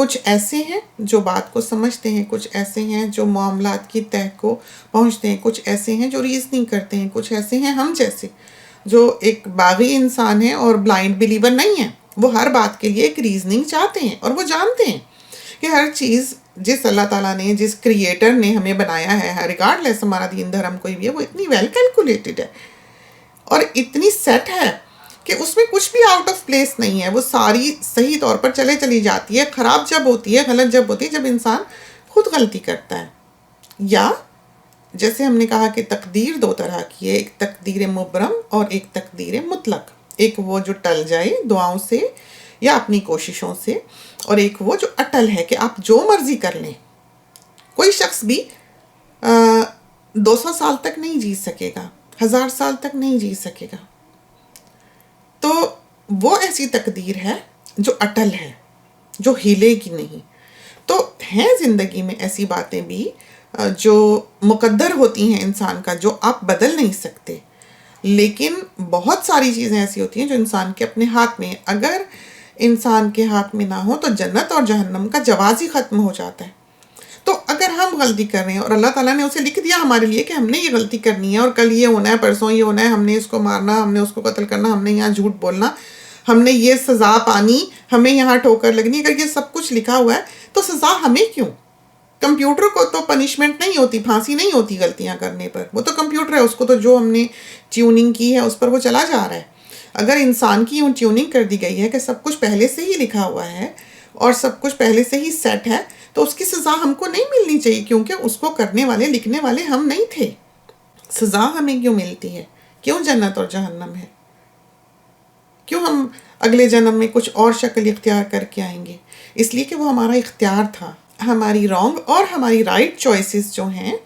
کچھ ایسے ہیں جو بات کو سمجھتے ہیں، کچھ ایسے ہیں جو معاملات کی تہہ کو پہنچتے ہیں، کچھ ایسے ہیں جو ریزننگ کرتے ہیں، کچھ ایسے ہیں ہم جیسے جو ایک باغی انسان ہے اور بلائنڈ بلیور نہیں ہے. وہ ہر بات کے لیے ایک ریزننگ چاہتے ہیں اور وہ جانتے ہیں کہ ہر چیز جس اللہ تعالیٰ نے، جس کریٹر نے ہمیں بنایا ہے، ریگارڈ لیس ہمارا دین دھرم کوئی بھی ہے، وہ اتنی ویل کیلکولیٹڈ ہے اور اتنی سیٹ ہے کہ اس میں کچھ بھی آؤٹ آف پلیس نہیں ہے. وہ ساری صحیح طور پر چلی جاتی ہے. خراب جب ہوتی ہے، غلط جب ہوتی ہے، جب انسان خود غلطی کرتا ہے. یا جیسے ہم نے کہا کہ تقدیر دو طرح کی ہے، ایک تقدیر مبرم اور ایک تقدیر مطلق. ایک وہ جو ٹل جائے دعاؤں سے یا اپنی کوششوں سے، اور ایک وہ جو اٹل ہے کہ آپ جو مرضی کر لیں. کوئی شخص بھی 200 سال تک نہیں جی سکے گا، 1000 سال تک نہیں جی سکے گا. تو وہ ایسی تقدیر ہے جو اٹل ہے، جو ہلے گی نہیں. تو ہیں زندگی میں ایسی باتیں بھی جو مقدر ہوتی ہیں انسان کا، جو آپ بدل نہیں سکتے. لیکن بہت ساری چیزیں ایسی ہوتی ہیں جو انسان کے اپنے ہاتھ میں ہیں. اگر انسان کے ہاتھ میں نہ ہو تو جنت اور جہنم کا جواز ہی ختم ہو جاتا ہے. تو اگر ہم غلطی کر رہے ہیں اور اللہ تعالیٰ نے اسے لکھ دیا ہمارے لیے کہ ہم نے یہ غلطی کرنی ہے اور کل یہ ہونا ہے، پرسوں یہ ہونا ہے، ہم نے اس کو مارنا، ہم نے اس کو قتل کرنا، ہم نے یہاں جھوٹ بولنا، ہم نے یہ سزا پانی، ہمیں یہاں ٹھوکر لگنی، اگر یہ سب کچھ لکھا ہوا ہے تو سزا ہمیں کیوں؟ کمپیوٹر کو تو پنشمنٹ نہیں ہوتی، پھانسی نہیں ہوتی غلطیاں کرنے پر. وہ تو کمپیوٹر ہے، اس کو تو جو ہم نے ٹیوننگ کی ہے اس پر وہ چلا جا رہا ہے. اگر انسان کی یوں ٹیوننگ کر دی گئی ہے کہ سب کچھ پہلے سے ہی لکھا ہوا ہے اور سب کچھ پہلے سے ہی سیٹ ہے، تو اس کی سزا ہم کو نہیں ملنی چاہیے، کیونکہ اس کو کرنے والے، لکھنے والے ہم نہیں تھے. سزا ہمیں کیوں ملتی ہے؟ کیوں جنت اور جہنم ہے؟ کیوں ہم اگلے جنم میں کچھ اور شکل اختیار کر کے آئیں گے؟ اس لیے کہ وہ ہمارا اختیار تھا. ہماری رانگ اور ہماری رائٹ چوائسز جو ہیں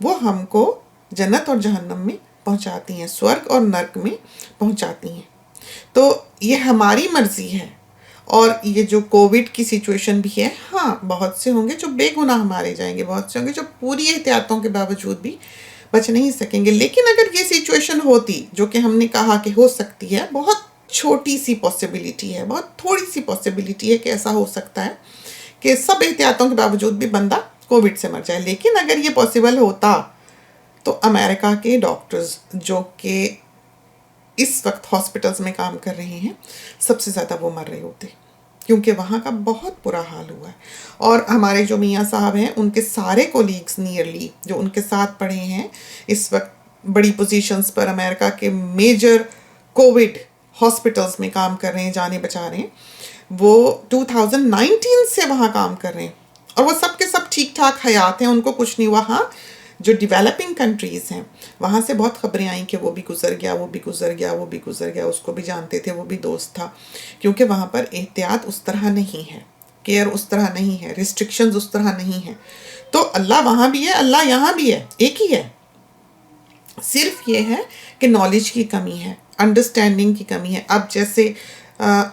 وہ ہم کو جنت اور جہنم میں پہنچاتی ہیں، سورگ اور نرک میں پہنچاتی ہیں. تو یہ ہماری مرضی ہے. اور یہ جو کووڈ کی سچویشن بھی ہے، ہاں بہت سے ہوں گے جو بے گناہ مارے جائیں گے، بہت سے ہوں گے جو پوری احتیاطوں کے باوجود بھی بچ نہیں سکیں گے. لیکن اگر یہ سچویشن ہوتی، جو کہ ہم نے کہا کہ ہو سکتی ہے، بہت چھوٹی سی پاسبلٹی ہے، بہت تھوڑی سی پاسبلٹی ہے کہ ایسا ہو سکتا ہے کہ سب احتیاطوں کے باوجود بھی بندہ کووڈ سے مر جائے. لیکن اگر یہ پاسبل ہوتا تو امریکہ کے ڈاکٹرز جو کہ اس وقت ہاسپٹلز میں کام کر رہے ہیں، سب سے زیادہ وہ مر رہے ہوتے، کیونکہ وہاں کا بہت برا حال ہوا ہے. اور ہمارے جو میاں صاحب ہیں، ان کے سارے کولیگز نیئرلی جو ان کے ساتھ پڑھے ہیں، اس وقت بڑی پوزیشنز پر امریکہ کے میجر کووڈ ہاسپٹلز میں کام کر رہے ہیں، جانیں بچا رہے ہیں. وہ 2019 سے وہاں کام کر رہے ہیں اور وہ سب کے سب ٹھیک ٹھاک حیات ہیں، ان کو کچھ نہیں ہوا. ہاں جو ڈیولپنگ کنٹریز ہیں وہاں سے بہت خبریں آئیں کہ وہ بھی گزر گیا، وہ بھی گزر گیا، وہ بھی گزر گیا. اس کو بھی جانتے تھے، وہ بھی دوست تھا، کیونکہ وہاں پر احتیاط اس طرح نہیں ہے، کیئر اس طرح نہیں ہے، ریسٹرکشنز اس طرح نہیں ہیں. تو اللہ وہاں بھی ہے، اللہ یہاں بھی ہے، ایک ہی ہے. صرف یہ ہے کہ نالج کی کمی ہے، انڈرسٹینڈنگ کی کمی ہے. اب جیسے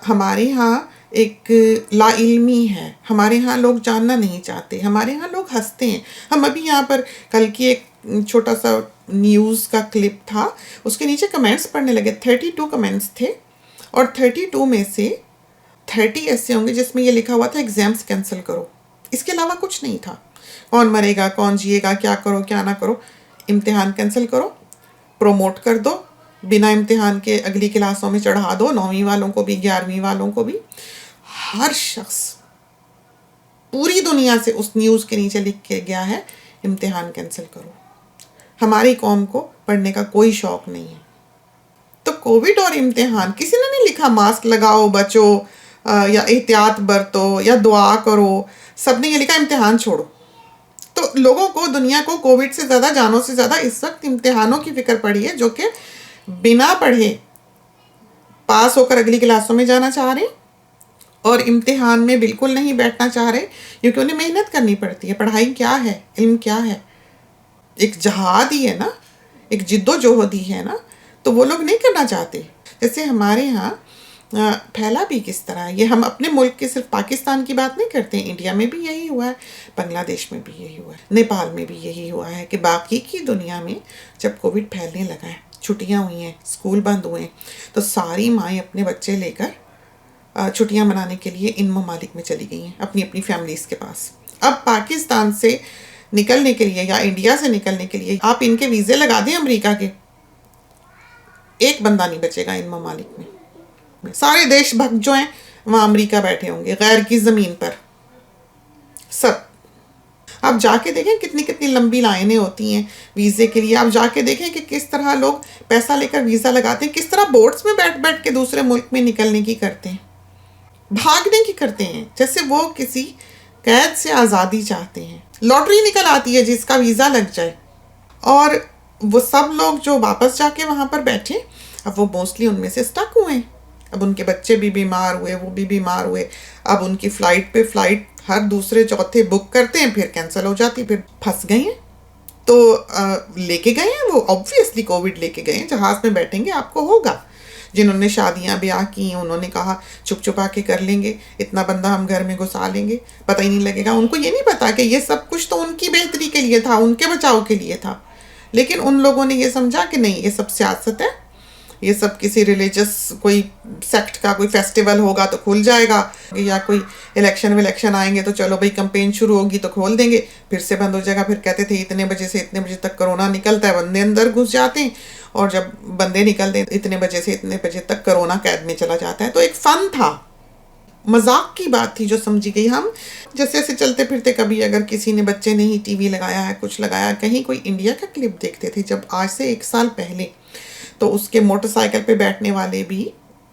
ہمارے ہاں ایک لا علمی ہے، ہمارے ہاں لوگ جاننا نہیں چاہتے، ہمارے ہاں لوگ ہنستے ہیں. ہم ابھی یہاں پر کل کی ایک چھوٹا سا نیوز کا کلپ تھا، اس کے نیچے کمنٹس پڑھنے لگے. 32 کمنٹس تھے اور 32 میں سے 30 ایسے ہوں گے جس میں یہ لکھا ہوا تھا ایگزامس کینسل کرو. اس کے علاوہ کچھ نہیں تھا. کون مرے گا، کون جیے گا، کیا کرو کیا نہ کرو، امتحان کینسل کرو، پروموٹ کر دو، بنا امتحان کے اگلی کلاسوں میں چڑھا دو، 9ویں والوں کو بھی 11ویں والوں کو بھی. ہر شخص پوری دنیا سے اس نیوز کے نیچے لکھ کے گیا ہے امتحان کینسل کرو. ہماری قوم کو پڑھنے کا کوئی شوق نہیں ہے. تو کووڈ اور امتحان، کسی نے نہیں لکھا ماسک لگاؤ، بچو، یا احتیاط برتو یا دعا کرو. سب نے یہ لکھا امتحان چھوڑو. تو لوگوں کو، دنیا کو کووڈ سے زیادہ، جانوں سے زیادہ اس وقت امتحانوں کی فکر پڑی ہے، جو کہ بنا پڑھے پاس ہو کر اگلی کلاسوں میں جانا چاہ رہے ہیں اور امتحان میں بالکل نہیں بیٹھنا چاہ رہے، کیونکہ انہیں محنت کرنی پڑتی ہے. پڑھائی کیا ہے، علم کیا ہے، ایک جہاد ہی ہے نا، ایک جد و جہد ہی ہے نا. تو وہ لوگ نہیں کرنا چاہتے. جیسے ہمارے ہاں پھیلا بھی کس طرح، یہ ہم اپنے ملک کے صرف پاکستان کی بات نہیں کرتے ہیں، انڈیا میں بھی یہی ہوا ہے، بنگلہ دیش میں بھی یہی ہوا ہے، نیپال میں بھی یہی ہوا ہے، کہ باقی کی دنیا میں جب کووڈ پھیلنے لگا ہے، چھٹیاں ہوئی ہیں، اسکول بند ہوئے ہیں، تو ساری مائیں اپنے بچے لے کر چھٹیاں منانے کے لیے ان ممالک میں چلی گئی ہیں اپنی اپنی فیملیز کے پاس. اب پاکستان سے نکلنے کے لیے یا انڈیا سے نکلنے کے لیے آپ ان کے ویزے لگا دیں امریکہ کے، ایک بندہ نہیں بچے گا ان ممالک میں. سارے دیش بھگ جو ہیں وہاں امریکہ بیٹھے ہوں گے غیر کی زمین پر سب. آپ جا کے دیکھیں کتنی کتنی لمبی لائنیں ہوتی ہیں ویزے کے لیے. آپ جا کے دیکھیں کہ کس طرح لوگ پیسہ لے کر ویزا لگاتے ہیں، کس طرح بورڈز میں بیٹھ بیٹھ کے دوسرے ملک میں نکلنے کی کرتے ہیں، بھاگنے کی کرتے ہیں، جیسے وہ کسی قید سے آزادی چاہتے ہیں. لاٹری نکل آتی ہے جس کا ویزا لگ جائے. اور وہ سب لوگ جو واپس جا کے وہاں پر بیٹھے، اب وہ موسٹلی ان میں سے اسٹک ہوئے ہیں. اب ان کے بچے بھی بیمار ہوئے، وہ بھی بیمار ہوئے. اب ان کی فلائٹ پہ فلائٹ ہر دوسرے چوتھے بک کرتے ہیں، پھر کینسل ہو جاتی، پھر پھنس گئے ہیں. تو لے کے گئے ہیں وہ آبویسلی کووڈ لے کے گئے ہیں. جہاز میں بیٹھیں گے آپ کو ہوگا. جنہوں نے شادیاں بیاہ کی انہوں نے کہا چھپ چھپا کے کر لیں گے، اتنا بندہ ہم گھر میں گھسا لیں گے، پتہ ہی نہیں لگے گا. ان کو یہ نہیں پتا کہ یہ سب کچھ تو ان کی بہتری کے لیے تھا، ان کے بچاؤ کے لیے تھا. لیکن ان لوگوں نے یہ سمجھا کہ نہیں، یہ سب سیاست ہے، یہ سب کسی ریلیجس کوئی سیکٹ کا کوئی فیسٹیول ہوگا تو کھل جائے گا، یا کوئی الیکشن آئیں گے تو چلو بھائی کمپین شروع ہوگی تو کھول دیں گے، پھر سے بند ہو جائے گا. پھر کہتے تھے اتنے بجے سے اتنے بجے تک کرونا نکلتا ہے، بندے اندر گھس جاتے ہیں، اور جب بندے نکلتے ہیں اتنے بجے سے اتنے بجے تک کرونا قید میں چلا جاتا ہے. تو ایک فن تھا، مذاق کی بات تھی جو سمجھی گئی. ہم جیسے ایسے چلتے پھرتے کبھی اگر کسی نے بچے نے ہی ٹی وی لگایا ہے، کچھ لگایا، کہیں کوئی انڈیا کا کلپ دیکھتے تھے جب آج سے 1 سال پہلے، تو اس کے موٹر سائیکل پہ بیٹھنے والے بھی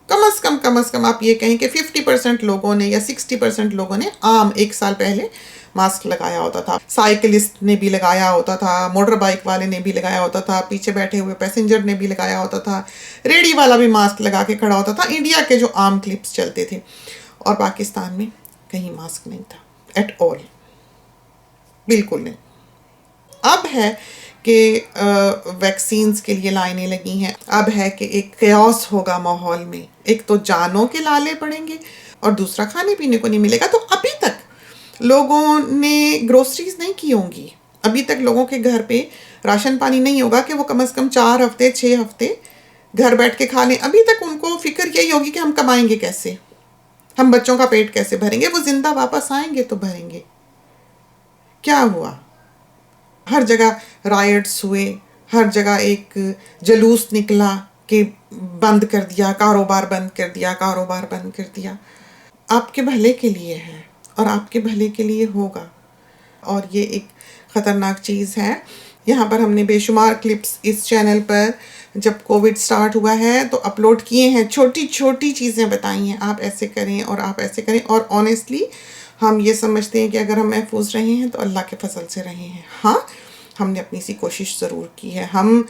کم از کم آپ یہ کہیں کہ 50% لوگوں نے یا 60% لوگوں نے عام 1 سال پہلے ماسک لگایا ہوتا تھا. سائیکلسٹ نے بھی لگایا ہوتا تھا، موٹر بائک والے نے بھی لگایا ہوتا تھا، پیچھے بیٹھے ہوئے پیسنجر نے بھی لگایا ہوتا تھا، ریڑی والا بھی ماسک لگا کے کھڑا ہوتا تھا. انڈیا کے جو عام کلپس چلتے تھے. اور پاکستان میں کہیں ماسک نہیں تھا ایٹ آل، بالکل نہیں. اب ہے کہ ویکسینز کے لیے لائنیں لگی ہیں. اب ہے کہ ایک قیاس ہوگا ماحول میں، ایک تو جانوں کے لالے پڑیں گے اور دوسرا کھانے پینے کو نہیں ملے گا. تو ابھی تک لوگوں نے گروسریز نہیں کی ہوں گی، ابھی تک لوگوں کے گھر پہ راشن پانی نہیں ہوگا کہ وہ کم از کم 4 ہفتے 6 ہفتے گھر بیٹھ کے کھا لیں. ابھی تک ان کو فکر یہی ہوگی کہ ہم کمائیں گے کیسے، ہم بچوں کا پیٹ کیسے بھریں گے. وہ زندہ واپس آئیں گے تو بھریں گے. کیا ہوا؟ ہر جگہ رائٹس ہوئے، ہر جگہ ایک جلوس نکلا کہ بند کر دیا، کاروبار بند کر دیا، کاروبار بند کر دیا. آپ کے بھلے کے لیے ہے اور آپ کے بھلے کے لیے ہوگا. اور یہ ایک خطرناک چیز ہے. یہاں پر ہم نے بے شمار کلپس اس چینل پر جب کووڈ سٹارٹ ہوا ہے تو اپلوڈ کیے ہیں، چھوٹی چھوٹی چیزیں بتائی ہیں، آپ ایسے کریں اور آپ ایسے کریں. اور آنیسٹلی ہم یہ سمجھتے ہیں کہ اگر ہم محفوظ رہے ہیں تو اللہ کے فضل سے رہے ہیں. ہاں ہم نے اپنی سی کوشش ضرور کی ہے. ہم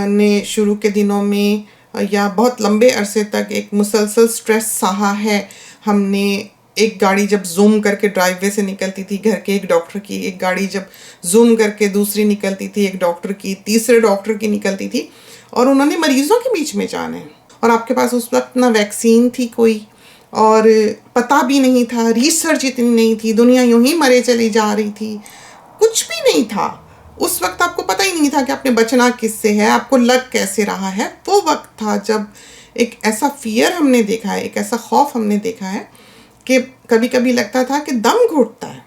نے شروع کے دنوں میں یا بہت لمبے عرصے تک ایک مسلسل سٹریس سہا ہے. ہم نے ایک گاڑی جب زوم کر کے ڈرائیو وے سے نکلتی تھی گھر کے ایک ڈاکٹر کی، ایک گاڑی جب زوم کر کے دوسری نکلتی تھی ایک ڈاکٹر کی، تیسرے ڈاکٹر کی نکلتی تھی، اور انہوں نے مریضوں کے بیچ میں جانا ہے. اور آپ کے پاس اس وقت نہ ویکسین تھی کوئی، اور پتہ بھی نہیں تھا، ریسرچ اتنی نہیں تھی، دنیا یوں ہی مرے چلی جا رہی تھی، کچھ بھی نہیں تھا. اس وقت آپ کو پتہ ہی نہیں تھا کہ آپ نے بچنا کس سے ہے، آپ کو لگ کیسے رہا ہے. وہ وقت تھا جب ایک ایسا فیئر ہم نے دیکھا ہے، ایک ایسا خوف ہم نے دیکھا ہے کہ کبھی کبھی لگتا تھا کہ دم گھٹتا ہے،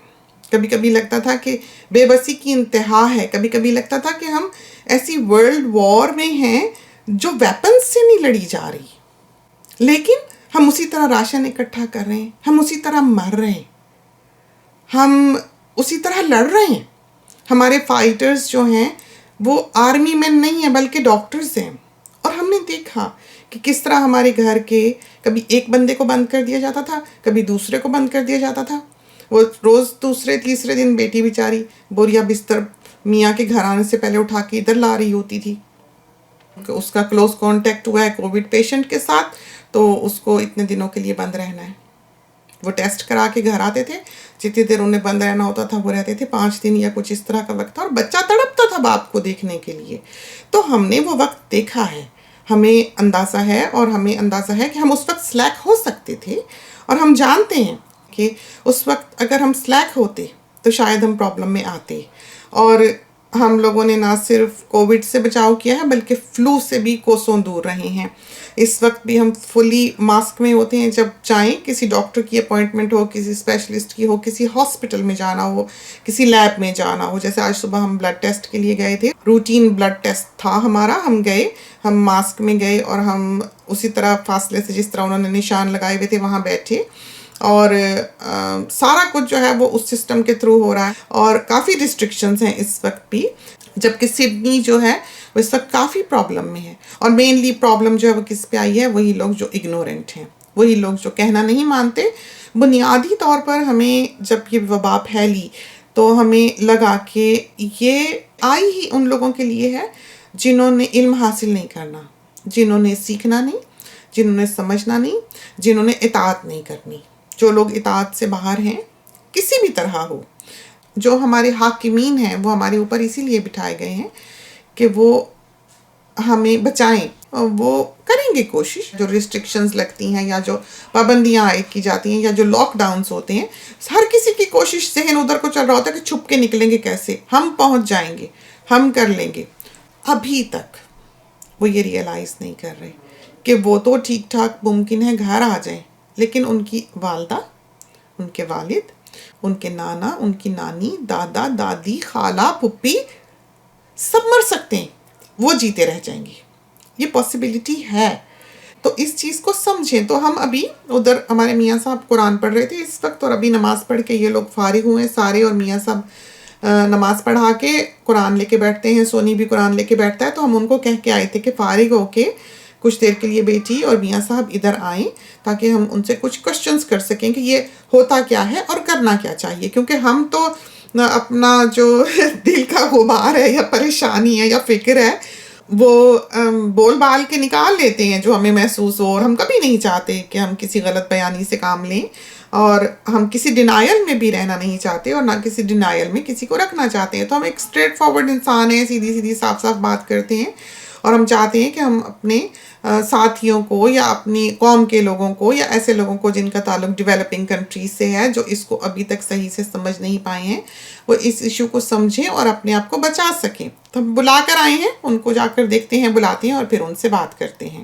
کبھی کبھی لگتا تھا کہ بے بسی کی انتہا ہے، کبھی کبھی لگتا تھا کہ ہم ایسی ورلڈ وار میں ہیں جو ویپنز سے نہیں لڑی جا رہی، لیکن ہم اسی طرح راشن اکٹھا کر رہے ہیں، ہم اسی طرح مر رہے ہیں، ہم اسی طرح لڑ رہے ہیں. ہمارے فائٹرز جو ہیں وہ آرمی مین نہیں ہیں بلکہ ڈاکٹرز ہیں. اور ہم نے دیکھا کہ کس طرح ہمارے گھر کے کبھی ایک بندے کو بند کر دیا جاتا تھا، کبھی دوسرے کو بند کر دیا جاتا تھا. وہ روز دوسرے تیسرے دن بیٹی بیچاری بوریا بستر میاں کے گھر آنے سے پہلے اٹھا کے ادھر لا رہی ہوتی تھی. اس کا کلوز کانٹیکٹ ہوا ہے کووڈ پیشنٹ کے ساتھ تو اس کو اتنے دنوں کے لیے بند رہنا ہے. وہ ٹیسٹ کرا کے گھر آتے تھے، جتنی دیر انہیں بند رہنا ہوتا تھا وہ رہتے تھے، 5 دن یا کچھ اس طرح کا وقت تھا، اور بچہ تڑپتا تھا باپ کو دیکھنے کے لیے. تو ہم نے وہ وقت دیکھا ہے، ہمیں اندازہ ہے، اور ہمیں اندازہ ہے کہ ہم اس وقت سلیک ہو سکتے تھے. اور ہم جانتے ہیں کہ اس وقت اگر ہم سلیک ہوتے تو شاید ہم پرابلم میں آتے. اور ہم لوگوں نے نہ صرف کووڈ سے بچاؤ کیا ہے بلکہ فلو سے بھی کوسوں دور رہے ہیں. اس وقت بھی ہم فلی ماسک میں ہوتے ہیں. جب چاہیں کسی ڈاکٹر کی اپوائنٹمنٹ ہو، کسی اسپیشلسٹ کی ہو، کسی ہاسپٹل میں جانا ہو، کسی لیب میں جانا ہو. جیسے آج صبح ہم بلڈ ٹیسٹ کے لیے گئے تھے، روٹین بلڈ ٹیسٹ تھا ہمارا. ہم گئے، ہم ماسک میں گئے اور ہم اسی طرح فاصلے سے جس طرح انہوں نے نشان لگائے ہوئے تھے وہاں بیٹھے. اور سارا کچھ جو ہے وہ اس سسٹم کے تھرو ہو رہا ہے. اور کافی ریسٹرکشنز ہیں اس وقت بھی، جبکہ سڈنی جو ہے وہ اس وقت کافی پرابلم میں ہے. اور مینلی پرابلم جو ہے وہ کس پہ آئی ہے؟ وہی لوگ جو اگنورنٹ ہیں، وہی لوگ جو کہنا نہیں مانتے. بنیادی طور پر ہمیں جب یہ وبا پھیلی تو ہمیں لگا کہ یہ آئی ہی ان لوگوں کے لیے ہے جنہوں نے علم حاصل نہیں کرنا، جنہوں نے سیکھنا نہیں، جنہوں نے سمجھنا نہیں، جنہوں نے اطاعت نہیں کرنی. جو لوگ اطاعت سے باہر ہیں کسی بھی طرح ہو، جو ہمارے حاکمین ہیں وہ ہمارے اوپر اسی لیے بٹھائے گئے ہیں کہ وہ ہمیں بچائیں. وہ کریں گے کوشش. جو ریسٹرکشنز لگتی ہیں یا جو پابندیاں عائد کی جاتی ہیں یا جو لاک ڈاؤنز ہوتے ہیں، ہر کسی کی کوشش ذہن ادھر کو چل رہا ہوتا ہے کہ چھپ کے نکلیں گے کیسے، ہم پہنچ جائیں گے، ہم کر لیں گے. ابھی تک وہ یہ ریئلائز نہیں کر رہے کہ وہ تو ٹھیک ٹھاک ممکن ہے گھر آ جائیں، لیکن ان کی والدہ، ان کے والد، ان کے نانا، ان کی نانی، دادا، دادی، خالہ، پھپھی سب مر سکتے ہیں، وہ جیتے رہ جائیں گے. یہ پاسبلٹی ہے. تو اس چیز کو سمجھیں. تو ہم ابھی ادھر ہمارے میاں صاحب قرآن پڑھ رہے تھے اس وقت، اور ابھی نماز پڑھ کے یہ لوگ فارغ ہوئے سارے، اور میاں صاحب نماز پڑھا کے قرآن لے کے بیٹھتے ہیں. سونی بھی قرآن لے کے بیٹھتا ہے. تو ہم ان کو کہہ کے آئے تھے کہ فارغ ہو کے کچھ دیر کے لیے بیٹی اور میاں صاحب ادھر آئیں تاکہ ہم ان سے کچھ کوشچنس کر سکیں کہ یہ ہوتا کیا ہے اور کرنا کیا چاہیے. کیونکہ ہم تو اپنا جو دل کا غبار ہے یا پریشانی ہے یا فکر ہے وہ بول بال کے نکال لیتے ہیں جو ہمیں محسوس ہو. اور ہم کبھی نہیں چاہتے کہ ہم کسی غلط بیانی سے کام لیں، اور ہم کسی ڈینائل میں بھی رہنا نہیں چاہتے اور نہ کسی ڈینائل میں کسی کو رکھنا چاہتے ہیں. تو ہم ایک اسٹریٹ فارورڈ انسان ہیں، سیدھی سیدھی صاف صاف بات کرتے ہیں. اور ہم چاہتے ہیں کہ ہم اپنے ساتھیوں کو یا اپنی قوم کے لوگوں کو یا ایسے لوگوں کو جن کا تعلق ڈیولپنگ کنٹریز سے ہے، جو اس کو ابھی تک صحیح سے سمجھ نہیں پائے ہیں، وہ اس ایشو کو سمجھیں اور اپنے آپ کو بچا سکیں. تو ہم بلا کر آئے ہیں، ان کو جا کر دیکھتے ہیں، بلاتے ہیں اور پھر ان سے بات کرتے ہیں.